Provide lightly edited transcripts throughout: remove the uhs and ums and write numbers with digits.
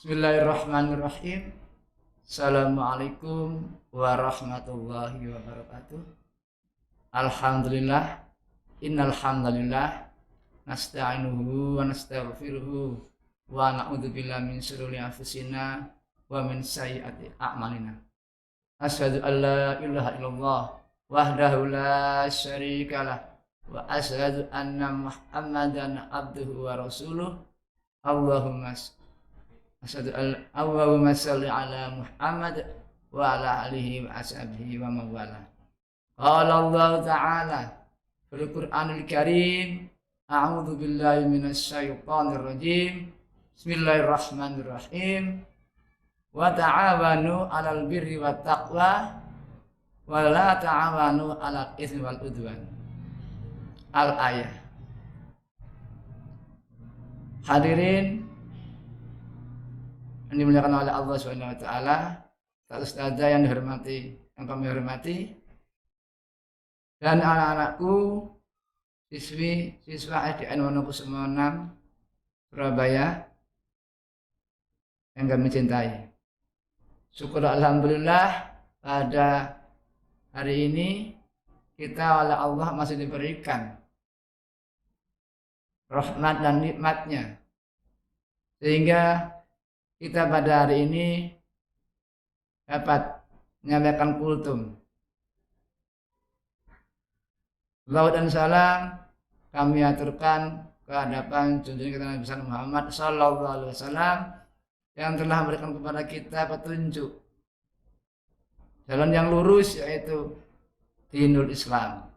Bismillahirrahmanirrahim. Assalamualaikum warahmatullahi wabarakatuh. Alhamdulillah. Innal hamdalillah nasta'inuhu wa nastaghfiruhu wa na'udzu billahi min shururi anfusina wa min sayyiati a'malina. Asyhadu an la ilaha illallah wahdahu la syarikalah wa asyhadu anna Muhammadan abduhu wa rasuluh. Allahumma shalli ala Muhammad wa ala alihi wa ashabihi wa mawala. Qala Allah Ta'ala fil Qur'anil Karim, a'udzu billahi minasy syaithanir rajim. Bismillahirrahmanirrahim. Wa ta'awanu 'alal birri wat taqwa wa la ta'awanu 'alal itsmi wal udwan. Al-ayah. Hadirin yang dimuliakan oleh Allah Subhanahu wa taala, ustazah yang dihormati, yang kami hormati, dan anak-anakku, siswa SDN Wonokusumo 6 Surabaya yang kami cintai. Syukur alhamdulillah pada hari ini kita oleh Allah masih diberikan rahmat dan nikmatnya, sehingga kita pada hari ini dapat menyampaikan kultum. Salawat dan salam kami aturkan ke hadapan junjungan kita Nabi besar Muhammad sallallahu alaihi wasallam yang telah memberikan kepada kita petunjuk jalan yang lurus, yaitu dinul Islam.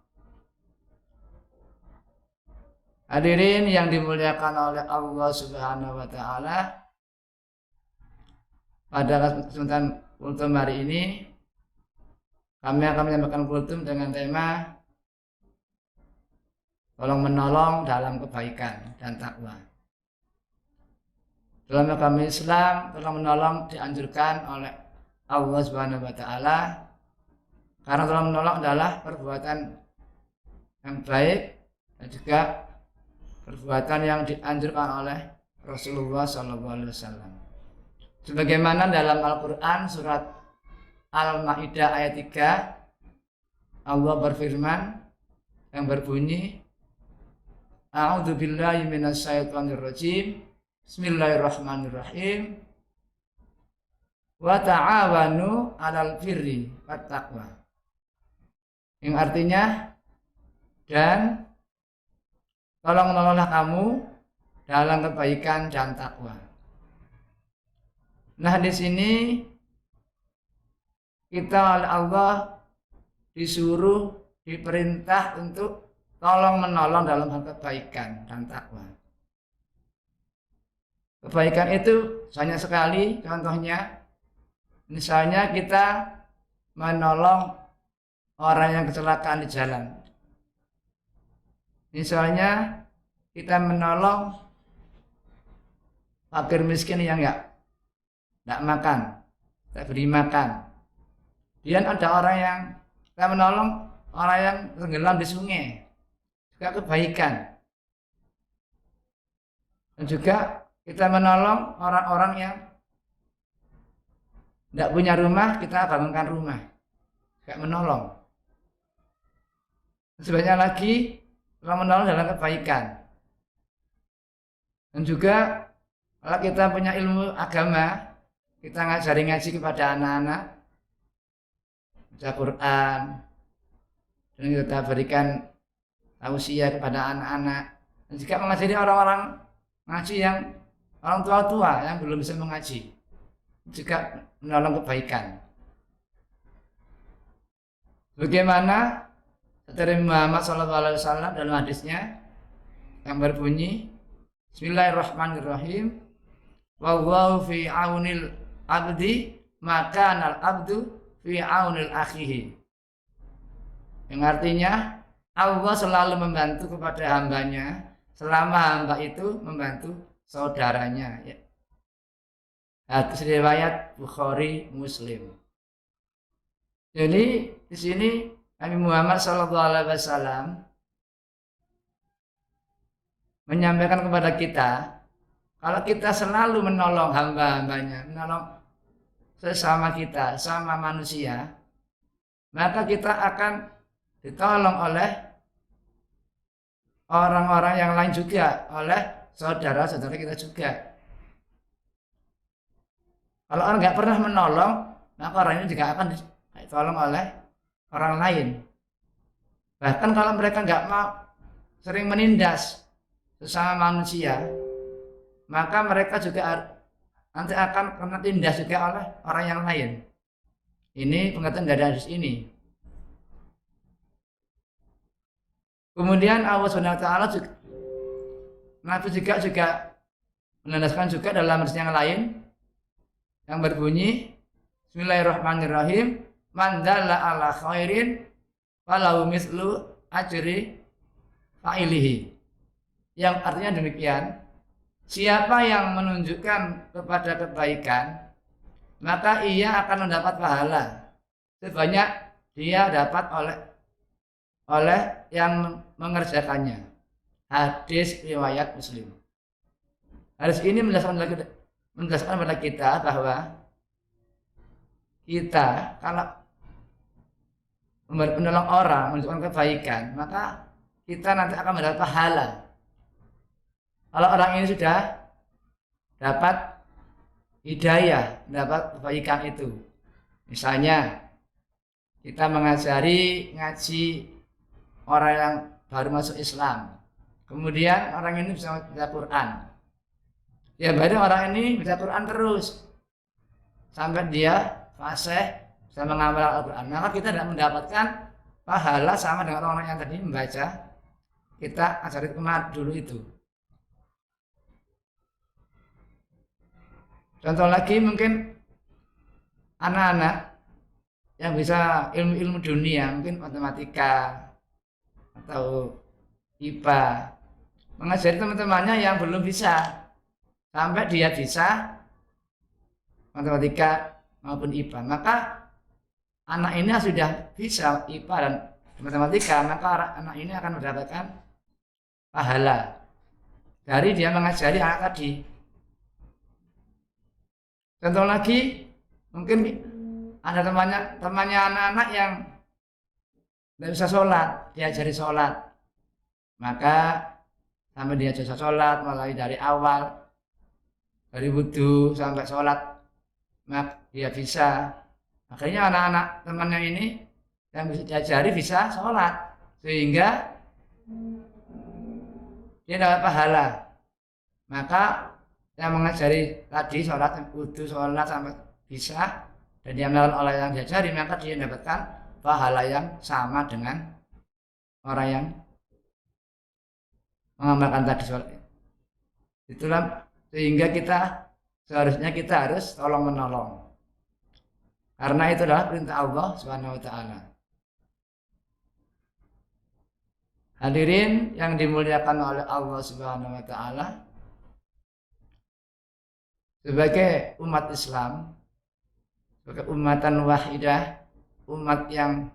Hadirin yang dimuliakan oleh Allah Subhanahu wa taala, pada kesempatan kultum hari ini kami akan menyampaikan kultum dengan tema tolong menolong dalam kebaikan dan takwa. Dalam agama Islam, tolong menolong dianjurkan oleh Allah Subhanahu wa taala, karena tolong menolong adalah perbuatan yang baik dan juga perbuatan yang dianjurkan oleh Rasulullah SAW. Sebagaimana dalam Al-Quran surat Al-Ma'idah ayat 3, Allah berfirman yang berbunyi, A'udzu billahi minasy syaithanir rajim. Bismillahirrahmanirrahim. Wa ta'awanu 'alal birri wat taqwa. Yang artinya, dan tolong menolonglah kamu dalam kebaikan dan takwa. Nah, di sini kita oleh Allah disuruh, diperintah untuk tolong menolong dalam hal kebaikan dan takwa. Kebaikan itu banyak sekali, contohnya misalnya kita menolong orang yang kecelakaan di jalan. Misalnya kita menolong fakir miskin yang tidak makan, tidak beri makan. Dan ada orang yang kita menolong orang yang tenggelam di sungai, juga kebaikan. Dan juga kita menolong orang-orang yang tidak punya rumah, kita bangunkan rumah, juga menolong. Sebanyak lagi kita menolong dalam kebaikan. Dan juga kalau kita punya ilmu agama, kita ngaji kepada anak-anak, baca Quran, dan kita berikan tausiah kepada anak-anak, dan juga mengajari orang-orang ngaji yang orang tua-tua yang belum bisa mengaji, juga menolong kebaikan. Bagaimana dari Muhammad SAW dalam hadisnya yang berbunyi, Bismillahirrahmanirrahim. Wallahu fi aunil abdi maka al abdu fi aunil akhihi. Yang artinya, Allah selalu membantu kepada hambanya selama hamba itu membantu saudaranya. Hadis riwayat Bukhari Muslim. Jadi di sini Nabi Muhammad SAW menyampaikan kepada kita, Kalau kita selalu menolong hamba-hambanya, menolong sesama kita, sama manusia, maka kita akan ditolong oleh orang-orang yang lain juga, oleh saudara-saudara kita juga. Kalau orang nggak pernah menolong, maka orang ini juga akan ditolong oleh orang lain. Bahkan kalau mereka nggak mau sering menindas sesama manusia, maka mereka juga nanti akan kena tindas juga oleh orang yang lain. Ini pengertian dari hadis ini. Kemudian Allah Subhanahu wa taala juga Nabi juga menandaskan juga dalam hadis yang lain yang berbunyi Bismillahirrahmanirrahim, man dalla ala khairin falahu mislu ajri fa'ilihi. Yang artinya demikian, siapa yang menunjukkan kepada kebaikan, maka ia akan mendapat pahala sebanyak dia dapat oleh yang mengerjakannya. Hadis riwayat Muslim. Hadis ini menjelaskan kepada kita bahwa kita kalau menolong orang, menunjukkan kebaikan, maka kita nanti akan mendapat pahala. Kalau orang ini sudah dapat hidayah, dapat kebaikan itu. Misalnya kita ngaji orang yang baru masuk Islam. Kemudian orang ini bisa baca Quran. Ya berarti orang ini baca Quran terus sampai dia fasih bisa mengamalkan Al-Quran. Maka kita tidak mendapatkan pahala sama dengan orang yang tadi membaca kita ajarin kemarin dulu itu. Contoh lagi mungkin anak-anak yang bisa ilmu-ilmu dunia, mungkin matematika atau IPA, mengajari teman-temannya yang belum bisa sampai dia bisa matematika maupun IPA. Maka anak ini sudah bisa IPA dan matematika, maka anak ini akan mendapatkan pahala dari dia mengajari anak tadi. Contoh lagi, mungkin ada temannya anak-anak yang tidak bisa sholat, diajari sholat. Maka sampai dia bisa sholat mulai dari awal, dari wudhu sampai sholat, maka dia bisa. Akhirnya anak-anak temannya ini yang bisa diajari bisa sholat, sehingga dia dapat pahala. Maka yang mengajari tadi sholat, wudhu, sholat sampai bisa, dan dia melakukan oleh yang diajari, maka dia mendapatkan pahala yang sama dengan orang yang mengamalkan tadi sholat. Itulah sehingga seharusnya kita harus tolong menolong, karena itu adalah perintah Allah Subhanahu wa taala. Hadirin yang dimuliakan oleh Allah Subhanahu wa taala, sebagai umat Islam, sebagai umatan wahidah, umat yang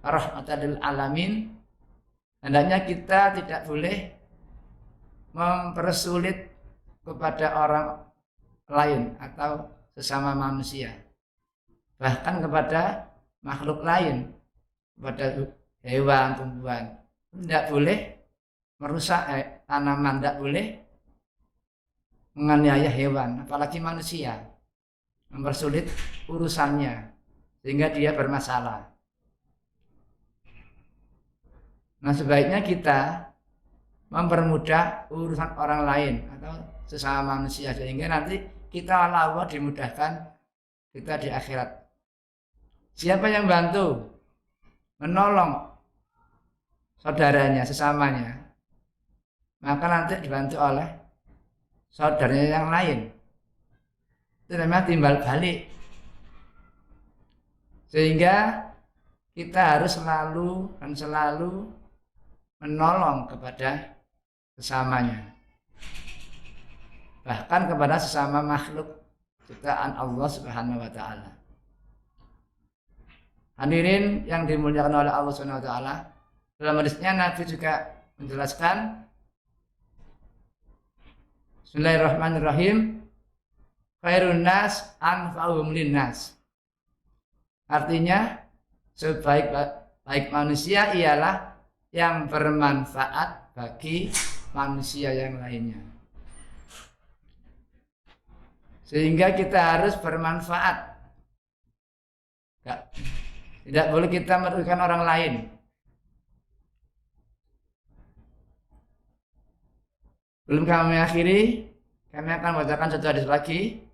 rahmatan lil alamin, hendaknya kita tidak boleh mempersulit kepada orang lain atau sesama manusia, bahkan kepada makhluk lain, kepada hewan, tumbuhan. Tidak boleh merusak tanaman, tidak boleh menganiaya hewan, apalagi manusia, mempersulit urusannya sehingga dia bermasalah. Nah, sebaiknya kita mempermudah urusan orang lain atau sesama manusia, sehingga nanti kita Allah dimudahkan kita di akhirat. Siapa yang bantu menolong saudaranya, sesamanya, maka nanti dibantu oleh saudaranya yang lain. Itu namanya timbal balik. Sehingga kita harus selalu menolong kepada sesamanya, bahkan kepada sesama makhluk ciptaan Allah Subhanahu wa taala. Hadirin yang dimuliakan oleh Allah Subhanahu wa taala, dalam hadisnya Nabi juga menjelaskan Bismillahirrahmanirrahim. Khairun nas anfa'uhum linnas. Artinya sebaik manusia ialah yang bermanfaat bagi manusia yang lainnya. Sehingga kita harus bermanfaat. Tidak boleh kita merugikan orang lain. Belum kami akhiri, kami akan bacakan satu hadis lagi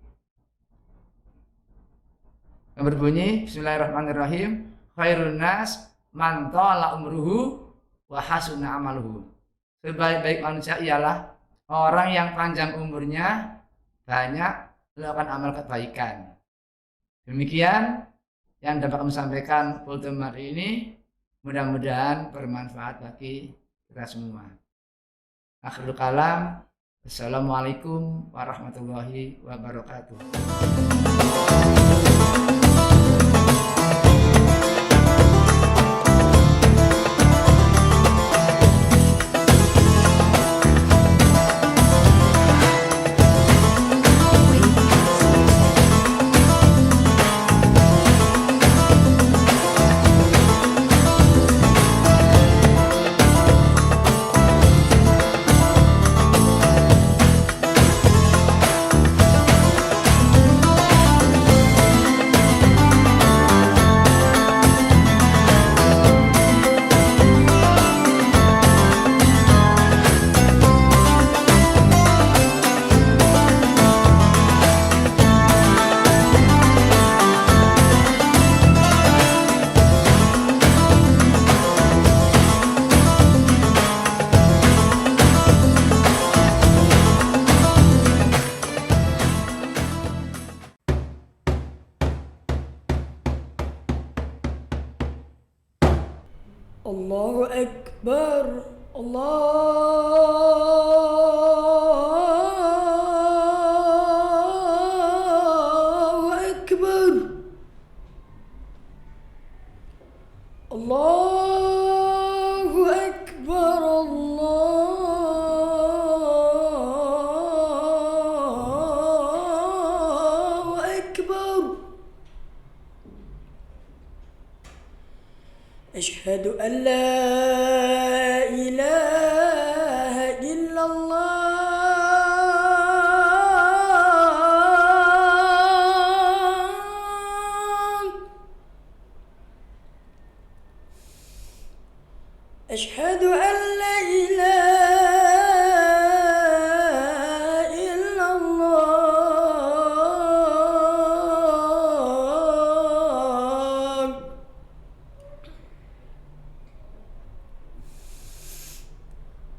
yang berbunyi Bismillahirrahmanirrahim. Khairun nas man tala umruhu wa hasuna amaluhu. Sebaik-baik manusia ialah orang yang panjang umurnya, banyak melakukan amal kebaikan. Demikian yang dapat kami sampaikan kultum hari ini. Mudah-mudahan bermanfaat bagi kita semua. Akhirul kalam. Assalamualaikum warahmatullahi wabarakatuh. Allahu Akbar, Allahu Akbar, Allahu Akbar, Allahu Akbar. أشهد أن لا إله إلا الله. أشهد أن لا إله إلا الله.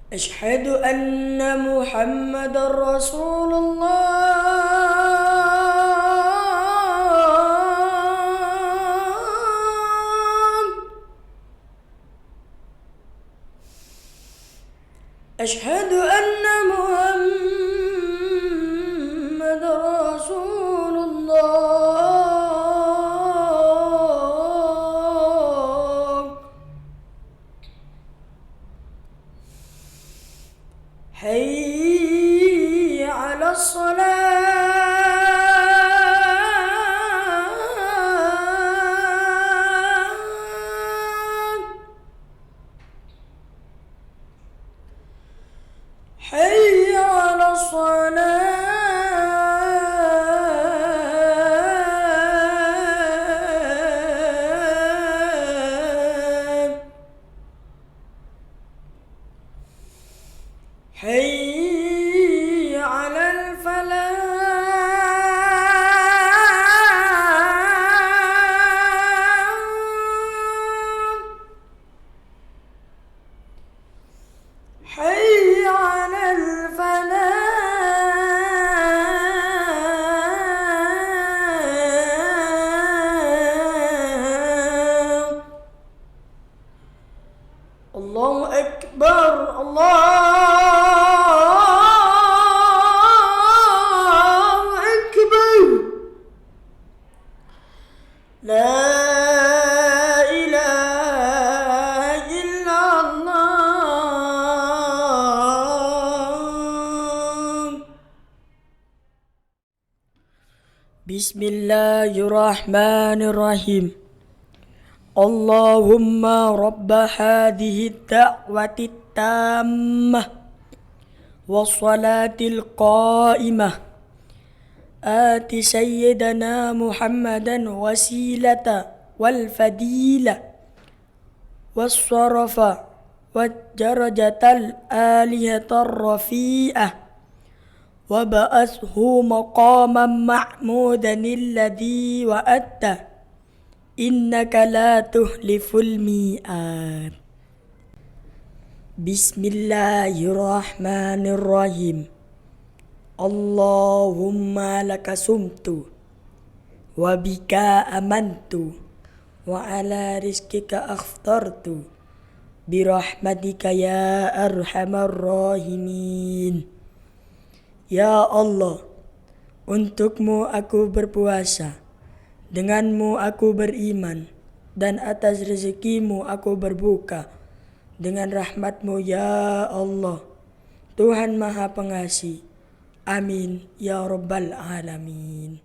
أشهد أن محمدا رسول الله. أشهد أن محمدا رسول الله. حي على الصلاة. حي على الصلاة. حي على الفلاح. حي على الفلاح. الله أكبر، الله أكبر. لا إله إلا الله. Bismillahirrahmanirrahim. Allahumma rabba hadhihi ad-da'wati at-tammah was-salatil qa'imah آت سيدنا محمدا وسيلة والفديلة والصرف والدرجة الآلهة الرفيئة وبعثه مقاما محمودا الذي وعدته إنك لا تخلف الميعاد. بسم الله الرحمن الرحيم. Allahumma laka sumtu wa bika amantu wa ala rizkika akhtartu birahmatika ya arhamar rahimin. Ya Allah, untukmu aku berpuasa, denganmu aku beriman, dan atas rezekimu aku berbuka dengan rahmatmu ya Allah, Tuhan Maha Pengasih. Amin ya rabbal alamin.